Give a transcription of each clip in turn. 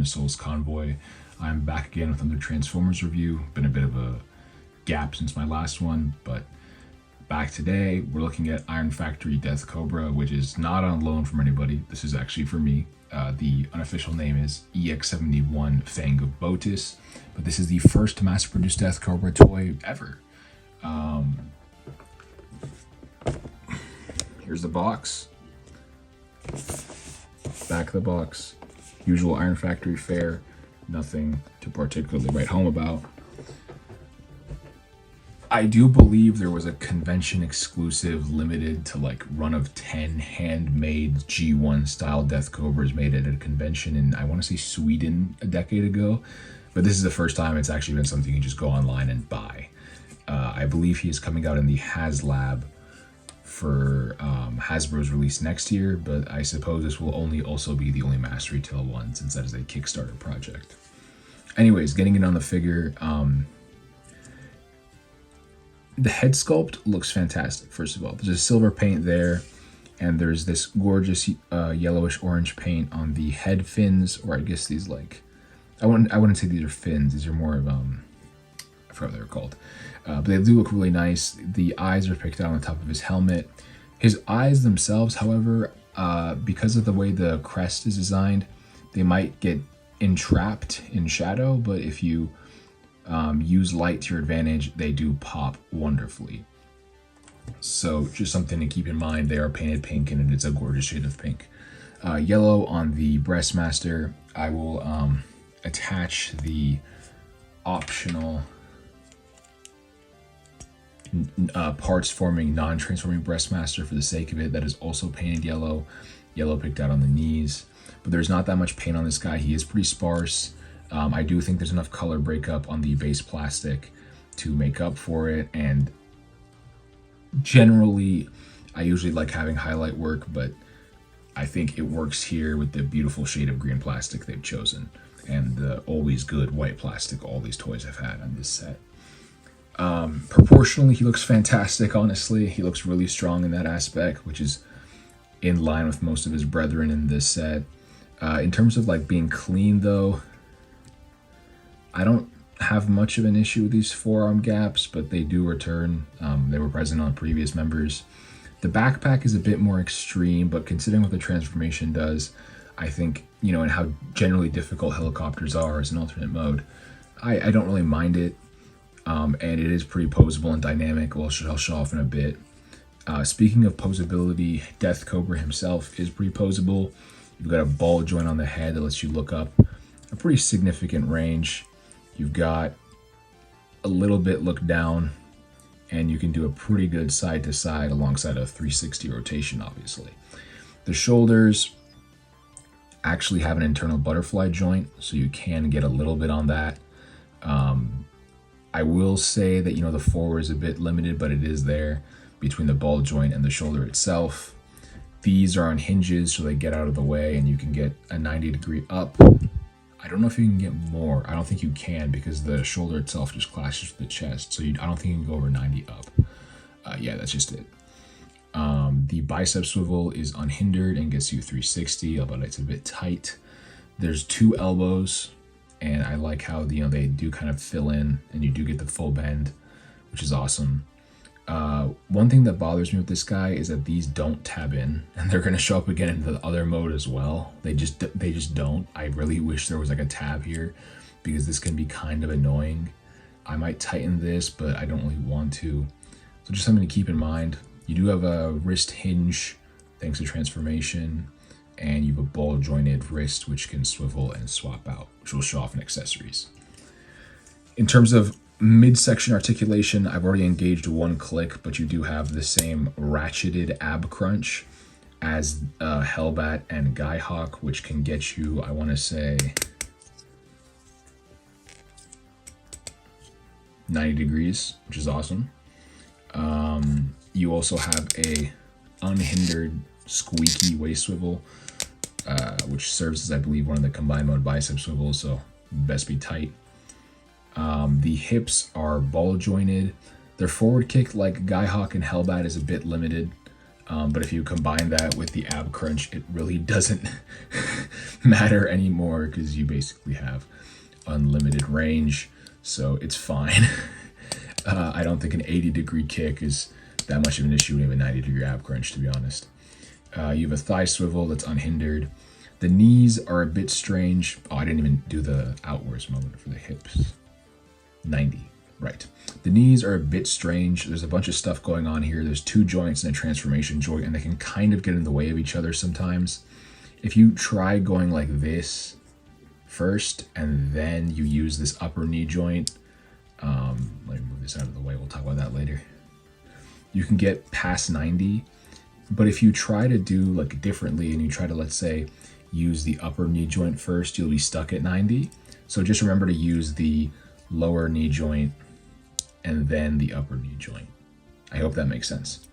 Missiles Convoy. I'm back again with another Transformers review. Been a bit of a gap since my last one, but back today. We're looking at Iron Factory Deathcobra, which is not on loan from anybody. This is actually for me. The unofficial name is EX-71 Fang of Botis, but this is the first mass-produced Deathcobra toy ever. Here's the box. Back of the box. Usual Iron Factory fare. Nothing to particularly write home about. I do believe there was a convention exclusive limited to like run of 10 handmade G1 style Deathcobras made at a convention in, I want to say, Sweden a decade ago. But this is the first time it's actually been something you can just go online and buy. I believe he is coming out in the HasLab for Hasbro's release next year, but I suppose this will also be the only mass retail one since that is a Kickstarter project. Anyways, getting in on the figure, the head sculpt looks fantastic. First of all, there's a silver paint there, and there's this gorgeous yellowish orange paint on the head fins, or I guess these I wouldn't say these are fins. These are more of I forgot what they're called, but they do look really nice. The eyes are picked out on the top of his helmet. His eyes themselves, however, because of the way the crest is designed, they might get entrapped in shadow, but if you use light to your advantage, they do pop wonderfully. So just something to keep in mind. They are painted pink, and it's a gorgeous shade of pink. Yellow on the Breastmaster. I will attach the optional parts forming non-transforming Breastmaster for the sake of it. That is also painted yellow. Yellow picked out on the knees, but there's not that much paint on this guy. He is pretty sparse. I do think there's enough color breakup on the base plastic to make up for it, and generally I usually like having highlight work, but I think it works here with the beautiful shade of green plastic they've chosen and the always good white plastic all these toys have had on this set. Proportionally, he looks fantastic, honestly. He looks really strong in that aspect, which is in line with most of his brethren in this set. In terms of like being clean though, I don't have much of an issue with these forearm gaps, but they do return. They were present on previous members. The backpack is a bit more extreme, but considering what the transformation does, I think, and how generally difficult helicopters are as an alternate mode, I don't really mind it. And it is pretty posable and dynamic, which I'll show off in a bit. Speaking of posability, Deathcobra himself is pretty posable. You've got a ball joint on the head that lets you look up a pretty significant range. You've got a little bit look down, and you can do a pretty good side to side alongside a 360 rotation, obviously. The shoulders actually have an internal butterfly joint, so you can get a little bit on that. I will say that, the forward is a bit limited, but it is there between the ball joint and the shoulder itself. These are on hinges, so they get out of the way, and you can get a 90-degree up. I don't know if you can get more. I don't think you can, because the shoulder itself just clashes with the chest, so I don't think you can go over 90 up. Yeah, that's just it. The bicep swivel is unhindered and gets you 360, but it's a bit tight. There's two elbows, and I like how they do kind of fill in, and you do get the full bend, which is awesome. One thing that bothers me with this guy is that these don't tab in, and they're going to show up again in the other mode as well. They just don't. I really wish there was like a tab here, because this can be kind of annoying. I might tighten this, but I don't really want to. So just something to keep in mind. You do have a wrist hinge thanks to transformation, and you have a ball jointed wrist which can swivel and swap out, which will show off in accessories. In terms of midsection articulation, I've already engaged one click, but you do have the same ratcheted ab crunch as Hellbat and Skyhawk, which can get you, I want to say, 90 degrees, which is awesome. You also have a unhindered squeaky waist swivel, which serves as, I believe, one of the combined mode bicep swivels, so best be tight. The hips are ball jointed. Their forward kick, like Skyhawk and Hellbat, is a bit limited. But if you combine that with the ab crunch, it really doesn't matter anymore because you basically have unlimited range, so it's fine. I don't think an 80-degree kick is that much of an issue when you have a 90-degree ab crunch, to be honest. You have a thigh swivel that's unhindered. The knees are a bit strange. Oh, I didn't even do the outwards moment for the hips. 90, right. The knees are a bit strange. There's a bunch of stuff going on here. There's two joints and a transformation joint, and they can kind of get in the way of each other sometimes. If you try going like this first, and then you use this upper knee joint, let me move this out of the way. We'll talk about that later. You can get past 90, but if you try to do like differently and you try to, let's say, use the upper knee joint first, you'll be stuck at 90. So just remember to use the lower knee joint and then the upper knee joint. I hope that makes sense.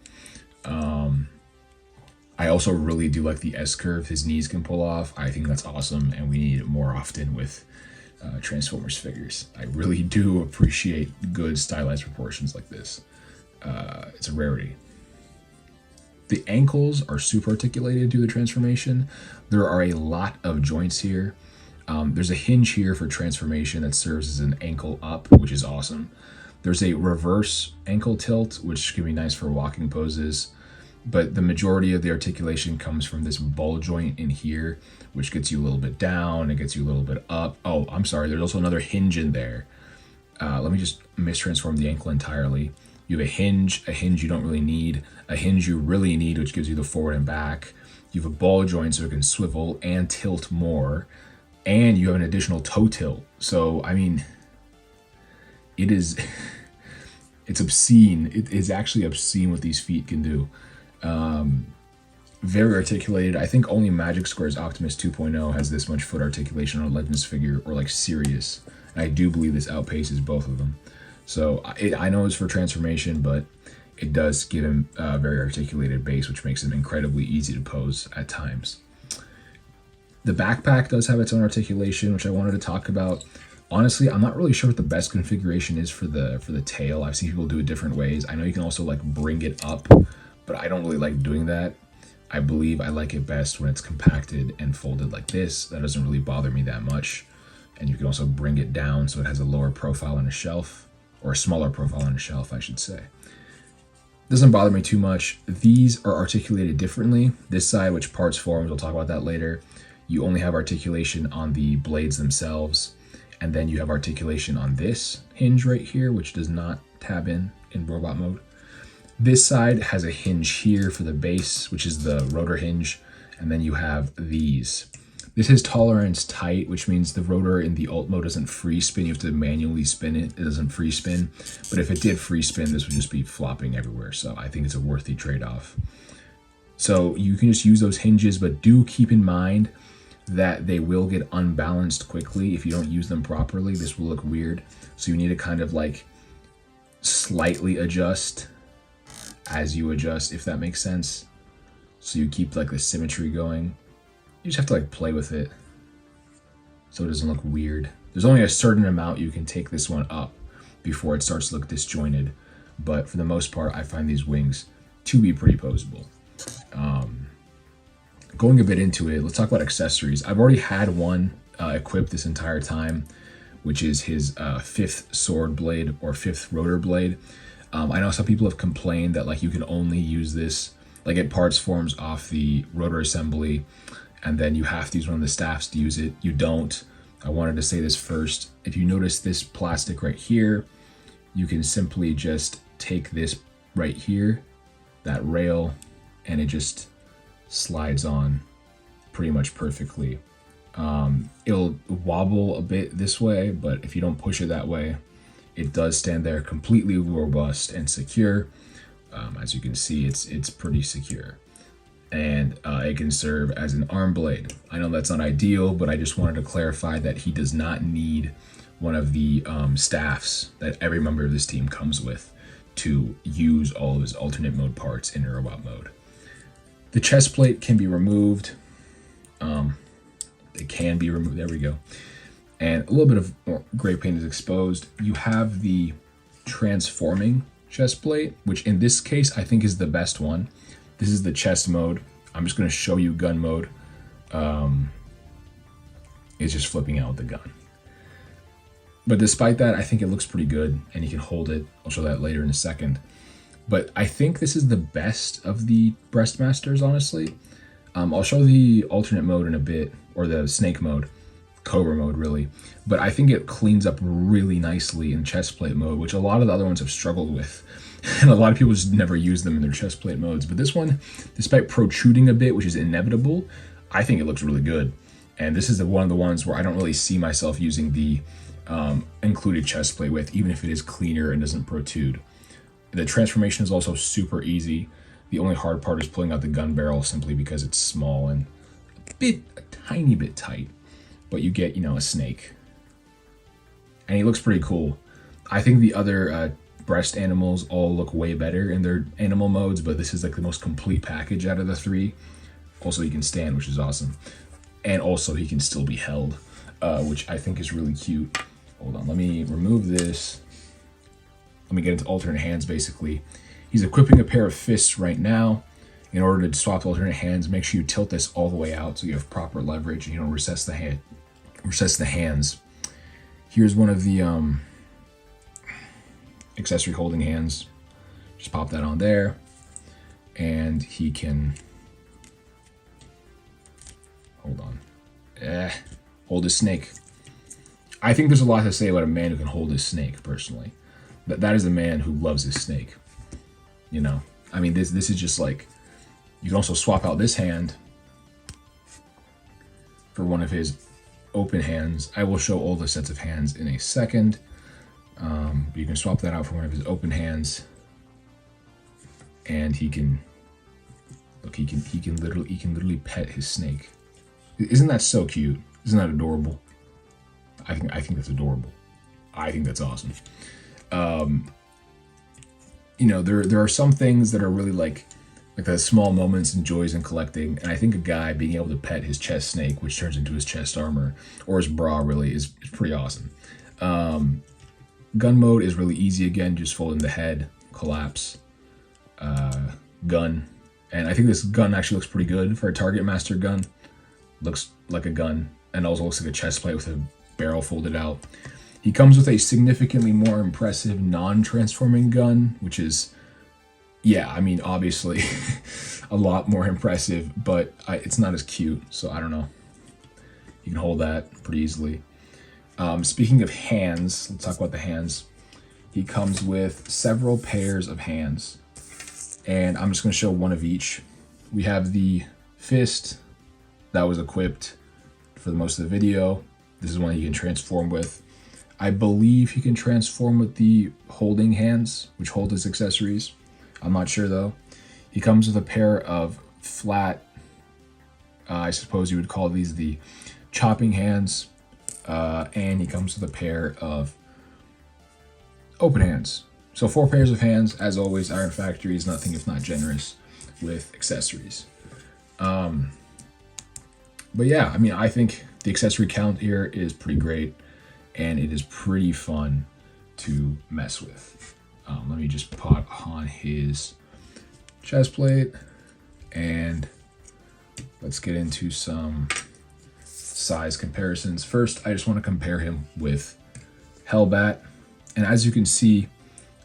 I also really do like the S-curve his knees can pull off. I think that's awesome, and we need it more often with Transformers figures. I really do appreciate good stylized proportions like this. It's a rarity. The ankles are super articulated due to the transformation. There are a lot of joints here. There's a hinge here for transformation that serves as an ankle up, which is awesome. There's a reverse ankle tilt, which can be nice for walking poses. But the majority of the articulation comes from this ball joint in here, which gets you a little bit down, it gets you a little bit up. Oh, I'm sorry, there's also another hinge in there. Let me just mistransform the ankle entirely. You have a hinge you don't really need, a hinge you really need, which gives you the forward and back. You have a ball joint so it can swivel and tilt more, and you have an additional toe tilt. So, I mean, it's obscene. It is actually obscene what these feet can do. Very articulated. I think only Magic Square's Optimus 2.0 has this much foot articulation on a Legends figure, or like Sirius. And I do believe this outpaces both of them. So I know it's for transformation, but it does give him a very articulated base, which makes him incredibly easy to pose at times. The backpack does have its own articulation, which I wanted to talk about. Honestly, I'm not really sure what the best configuration is for the tail. I've seen people do it different ways. I know you can also like bring it up, but I don't really like doing that. I believe I like it best when it's compacted and folded like this. That doesn't really bother me that much. And you can also bring it down so it has a lower profile on a shelf, or a smaller profile on a shelf, I should say. Doesn't bother me too much. These are articulated differently. This side, which parts forms, we'll talk about that later. You only have articulation on the blades themselves. And then you have articulation on this hinge right here, which does not tab in robot mode. This side has a hinge here for the base, which is the rotor hinge. And then you have these. This is tolerance tight, which means the rotor in the alt mode doesn't free spin. You have to manually spin it. It doesn't free spin. But if it did free spin, this would just be flopping everywhere. So I think it's a worthy trade-off. So you can just use those hinges, but do keep in mind that they will get unbalanced quickly if you don't use them properly. This will look weird. So you need to kind of like slightly adjust as you adjust, if that makes sense. So you keep like the symmetry going. You just have to like play with it so it doesn't look weird. There's only a certain amount you can take this one up before it starts to look disjointed. But for the most part, I find these wings to be pretty posable. Going a bit into it, let's talk about accessories. I've already had one equipped this entire time, which is his fifth sword blade or fifth rotor blade. I know some people have complained that like you can only use this, like it parts forms off the rotor assembly, and then you have to use one of the staffs to use it. You don't. I wanted to say this first. If you notice this plastic right here, you can simply just take this right here, that rail, and it just slides on pretty much perfectly. It'll wobble a bit this way, but if you don't push it that way, it does stand there completely robust and secure. As you can see, it's pretty secure. And it can serve as an arm blade. I know that's not ideal, but I just wanted to clarify that he does not need one of the staffs that every member of this team comes with to use all of his alternate mode parts in robot mode. The chest plate can be removed. It can be removed, there we go. And a little bit of gray paint is exposed. You have the transforming chest plate, which in this case I think is the best one. This is the chest mode. I'm just going to show you gun mode. It's just flipping out with the gun. But despite that, I think it looks pretty good, and you can hold it. I'll show that later in a second. But I think this is the best of the Breastmasters, honestly. I'll show the alternate mode in a bit, or the snake mode, Cobra mode, really. But I think it cleans up really nicely in chestplate mode, which a lot of the other ones have struggled with. And a lot of people just never use them in their chestplate modes. But this one, despite protruding a bit, which is inevitable, I think it looks really good. And this is one of the ones where I don't really see myself using the included chestplate with, even if it is cleaner and doesn't protrude. The transformation is also super easy. The only hard part is pulling out the gun barrel, simply because it's small and a tiny bit tight. But you get, a snake. And he looks pretty cool. I think the other breast animals all look way better in their animal modes, but this is like the most complete package out of the three. Also, he can stand, which is awesome. And also, he can still be held, which I think is really cute. Hold on, let me remove this. Let me get into alternate hands, basically. He's equipping a pair of fists right now. In order to swap alternate hands, make sure you tilt this all the way out so you have proper leverage and you don't recess the hands. Here's one of the accessory holding hands. Just pop that on there. And he can... Hold on. Hold his snake. I think there's a lot to say about a man who can hold his snake, personally. That is a man who loves his snake. I mean, this is just like... You can also swap out this hand for one of his open hands. I will show all the sets of hands in a second. But you can swap that out for one of his open hands. And he can... Look, he can literally pet his snake. Isn't that so cute? Isn't that adorable? I think that's adorable. I think that's awesome. There are some things that are really like the small moments and joys in collecting, and I think a guy being able to pet his chest snake, which turns into his chest armor, or his bra, really, is pretty awesome. Gun mode is really easy again, just fold in the head, collapse, gun. And I think this gun actually looks pretty good for a Target Master gun. Looks like a gun, and also looks like a chest plate with a barrel folded out. He comes with a significantly more impressive non-transforming gun, which is, yeah, I mean, obviously a lot more impressive, but it's not as cute, so I don't know. You can hold that pretty easily. Speaking of hands, let's talk about the hands. He comes with several pairs of hands, and I'm just going to show one of each. We have the fist that was equipped for the most of the video. This is one he can transform with. I believe he can transform with the holding hands, which hold his accessories. I'm not sure though. He comes with a pair of flat, I suppose you would call these the chopping hands. And he comes with a pair of open hands. So 4 pairs of hands. As always, Iron Factory is nothing if not generous with accessories. But yeah, I mean, I think the accessory count here is pretty great, and it is pretty fun to mess with. Let me just put on his chest plate, and let's get into some size comparisons. First, I just want to compare him with Hellbat, and as you can see,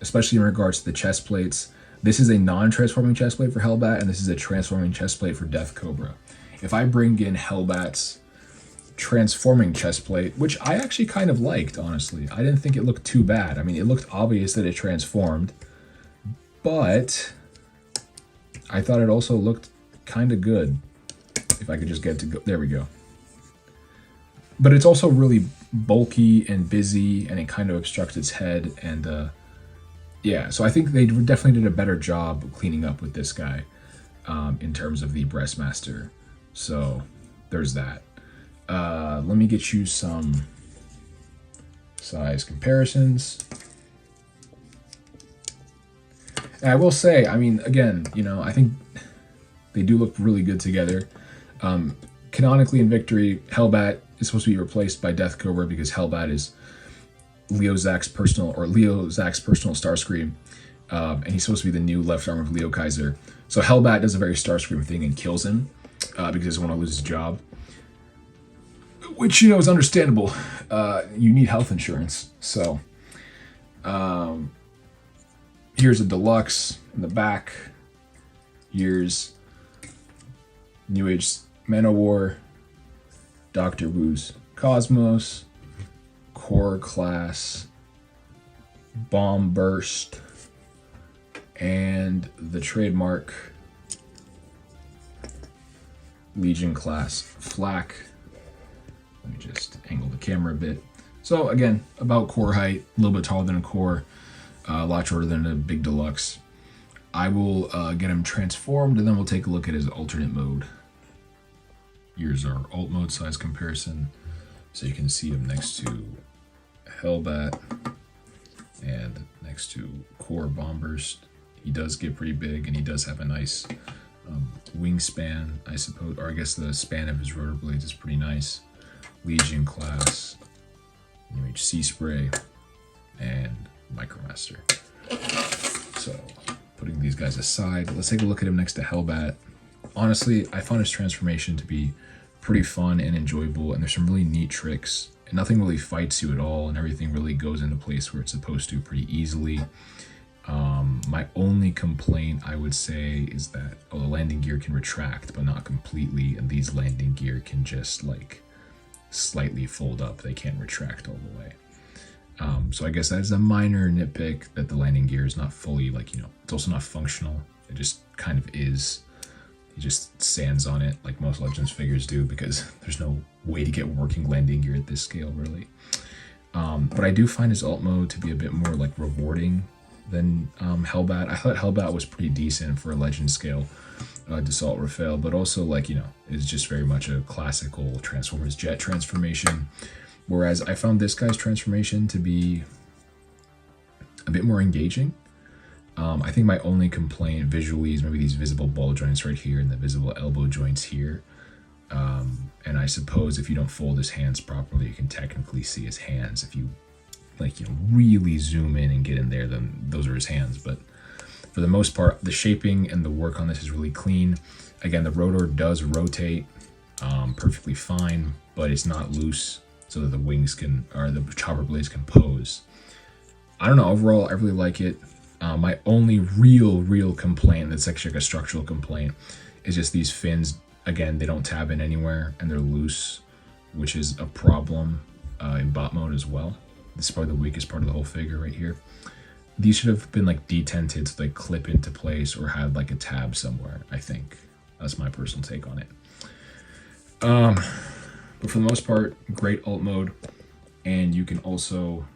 especially in regards to the chest plates, this is a non-transforming chest plate for Hellbat, and this is a transforming chest plate for Deathcobra. If I bring in Hellbat's transforming chest plate, which I actually kind of liked, honestly. I didn't think it looked too bad. I mean, it looked obvious that it transformed, but I thought it also looked kind of good. If I could just get to go, there we go. But it's also really bulky and busy, and it kind of obstructs its head, and yeah, so I think they definitely did a better job of cleaning up with this guy in terms of the Breastmaster. So there's that. Let me get you some size comparisons. And I will say, I mean, again, I think they do look really good together. Canonically in Victory, Hellbat is supposed to be replaced by Deathcobra because Hellbat is Leo Zach's personal Starscream. And he's supposed to be the new left arm of Leo Kaiser. So Hellbat does a very Starscream thing and kills him because he doesn't want to lose his job. Which, you know, is understandable. You need health insurance. So here's a deluxe in the back. Here's New Age Manowar, Dr. Wu's Cosmos, Core Class, Bomb Burst, and the trademark Legion Class Flak. Let me just angle the camera a bit. So again, about core height, a little bit taller than a core, a lot shorter than a big deluxe. I will get him transformed, and then we'll take a look at his alternate mode. Here's our alt mode size comparison. So you can see him next to Hellbat and next to Core Bombburst. He does get pretty big, and he does have a nice wingspan, I suppose, or I guess the span of his rotor blades is pretty nice. Legion Class, New Age Sea Spray, and Micromaster. So, putting these guys aside, let's take a look at him next to Hellbat. Honestly, I found his transformation to be pretty fun and enjoyable, and there's some really neat tricks. And nothing really fights you at all, and everything really goes into place where it's supposed to pretty easily. My only complaint, I would say, is that the landing gear can retract, but not completely, and these landing gear can just like slightly fold up. They can't retract all the way. So I guess that is a minor nitpick, that the landing gear is not fully, like, you know, it's also not functional. It just kind of is. He just sands on it like most Legends figures do, because there's no way to get working landing gear at this scale, really. But I do find his alt mode to be a bit more like rewarding than Hellbat. I thought Hellbat was pretty decent for a Legend scale Dassault Rafale, but also, like, you know, is just very much a classical Transformers jet transformation. Whereas I found this guy's transformation to be a bit more engaging. I think my only complaint visually is maybe these visible ball joints right here and the visible elbow joints here. And I suppose if you don't fold his hands properly, you can technically see his hands. If you, like, you know, really zoom in and get in there, then those are his hands. But for the most part, the shaping and the work on this is really clean. Again, the rotor does rotate perfectly fine, but it's not loose so that the wings can, or the chopper blades can pose. I don't know, overall, I really like it. My only real complaint, that's actually like a structural complaint, is just these fins. Again, they don't tab in anywhere, and they're loose, which is a problem in bot mode as well. This is probably the weakest part of the whole figure right here. These should have been like detented so they clip into place, or had like a tab somewhere, I think. That's my personal take on it. But for the most part, great alt mode. And you can also,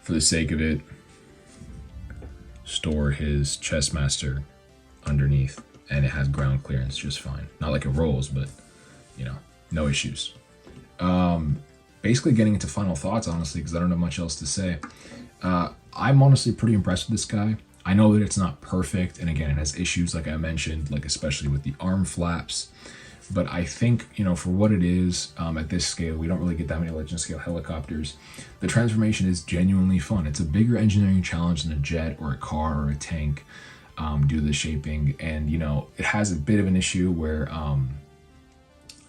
for the sake of it, store his Chessmaster underneath, and it has ground clearance just fine. Not like it rolls, but, you know, no issues. Basically getting into final thoughts, honestly, because I don't have much else to say. I'm honestly pretty impressed with this guy. I know that it's not perfect, and again, it has issues, like I mentioned, like especially with the arm flaps. But I think, you know, for what it is, at this scale, we don't really get that many Legend scale helicopters. The transformation is genuinely fun. It's a bigger engineering challenge than a jet or a car or a tank, due to the shaping. And, you know, it has a bit of an issue where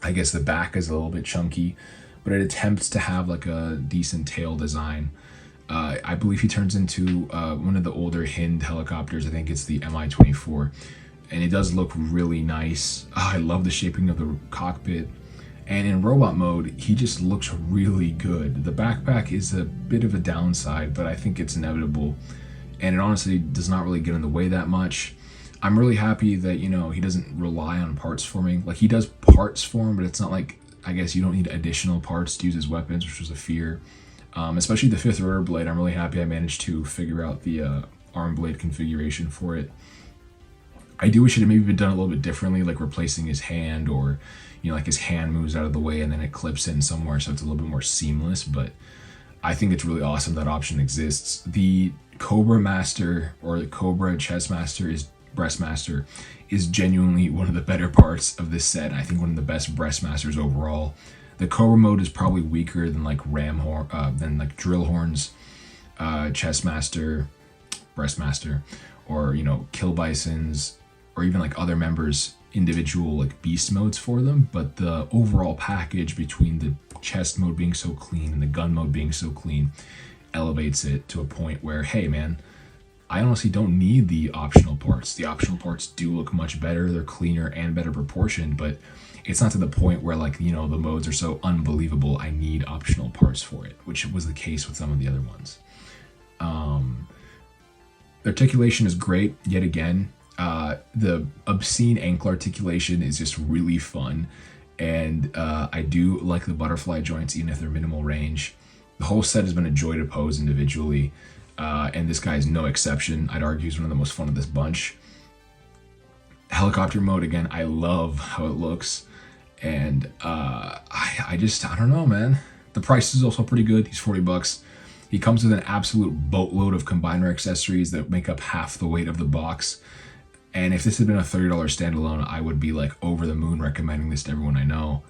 I guess the back is a little bit chunky, but it attempts to have like a decent tail design. I believe he turns into one of the older Hind helicopters. I think it's the Mi-24. And it does look really nice. I love the shaping of the cockpit. And in robot mode, he just looks really good. The backpack is a bit of a downside, but I think it's inevitable. And it honestly does not really get in the way that much. I'm really happy that, you know, he doesn't rely on parts forming. Like, he does parts form, but it's not like, I guess you don't need additional parts to use as weapons, which was a fear. Especially the 5th rotor blade. I'm really happy I managed to figure out the arm blade configuration for it. I do wish it had maybe been done a little bit differently, like replacing his hand, or, you know, like his hand moves out of the way and then it clips in somewhere, so it's a little bit more seamless. But I think it's really awesome that option exists. The Cobra Master, or the Cobra Chess Master, is Breastmaster, is genuinely one of the better parts of this set. I think one of the best Breastmasters overall. The Cobra mode is probably weaker than like Drill Horn's Chess Master. Breastmaster, or, you know, Kill Bisons, or even like other members, individual like beast modes for them. But the overall package between the chest mode being so clean and the gun mode being so clean elevates it to a point where, hey man, I honestly don't need the optional parts. The optional parts do look much better, they're cleaner and better proportioned, but it's not to the point where, like, you know, the modes are so unbelievable I need optional parts for it, which was the case with some of the other ones. The articulation is great, yet again. The obscene ankle articulation is just really fun, and I do like the butterfly joints, even if they're minimal range. The whole set has been a joy to pose individually, and this guy is no exception. I'd argue he's one of the most fun of this bunch. Helicopter mode, again, I love how it looks, and I don't know, man. The price is also pretty good. He's $40. He comes with an absolute boatload of combiner accessories that make up half the weight of the box. And if this had been a $30 standalone, I would be like over the moon recommending this to everyone I know.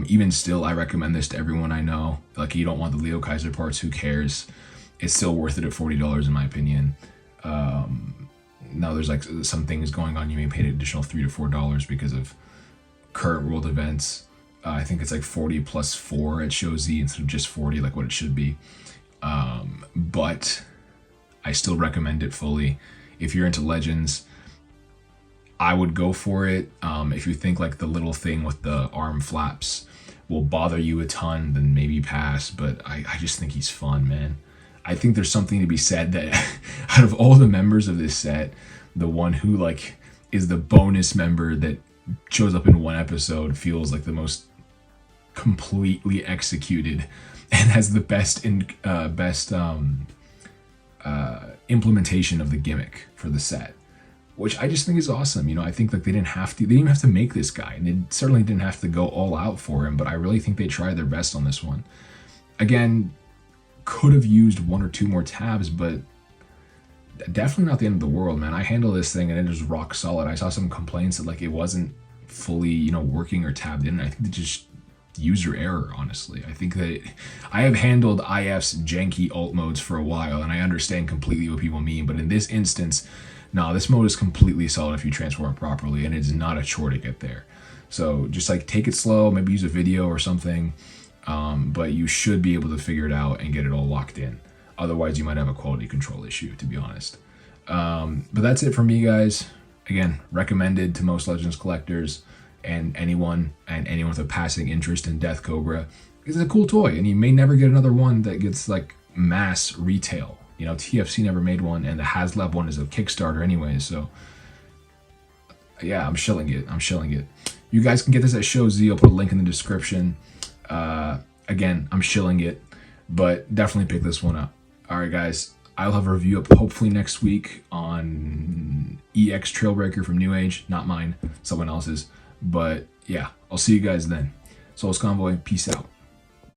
Even still, I recommend this to everyone I know. Like, you don't want the Leo Kaiser parts, who cares? It's still worth it at $40 in my opinion. Now there's like some things going on, you may pay an additional $3 to $4 because of current world events. I think it's like 40 plus 4 at Show Z instead of just 40, like what it should be. But I still recommend it fully. If you're into Legends, I would go for it. If you think like the little thing with the arm flaps will bother you a ton, then maybe pass. But I just think he's fun, man. I think there's something to be said that out of all the members of this set, the one who like is the bonus member that shows up in one episode feels like the most completely executed and has the best implementation of the gimmick for the set, which I just think is awesome. You know, I think like they didn't even have to make this guy, and they certainly didn't have to go all out for him, but I really think they tried their best on this one. Again, could have used 1 or 2 more tabs, but definitely not the end of the world, man. I handle this thing and it is rock solid. I saw some complaints that like it wasn't fully, you know, working or tabbed in. I think it's just user error, honestly. I think that I have handled IF's janky alt modes for a while, and I understand completely what people mean, but in this instance, no, this mode is completely solid if you transform it properly, and it's not a chore to get there. So just like take it slow, maybe use a video or something, but you should be able to figure it out and get it all locked in. Otherwise, you might have a quality control issue, to be honest. But that's it for me, guys. Again, recommended to most Legends collectors and anyone with a passing interest in Deathcobra. It's a cool toy, and you may never get another one that gets like mass retail. You know, TFC never made one, and the HasLab one is a Kickstarter anyway, so yeah, I'm shilling it. You guys can get this at Show Z. I'll put a link in the description. Again, I'm shilling it, but definitely pick this one up. All right, guys, I'll have a review up hopefully next week on EX Trailbreaker from New Age. Not mine, someone else's. But yeah, I'll see you guys then. Souls Convoy, peace out.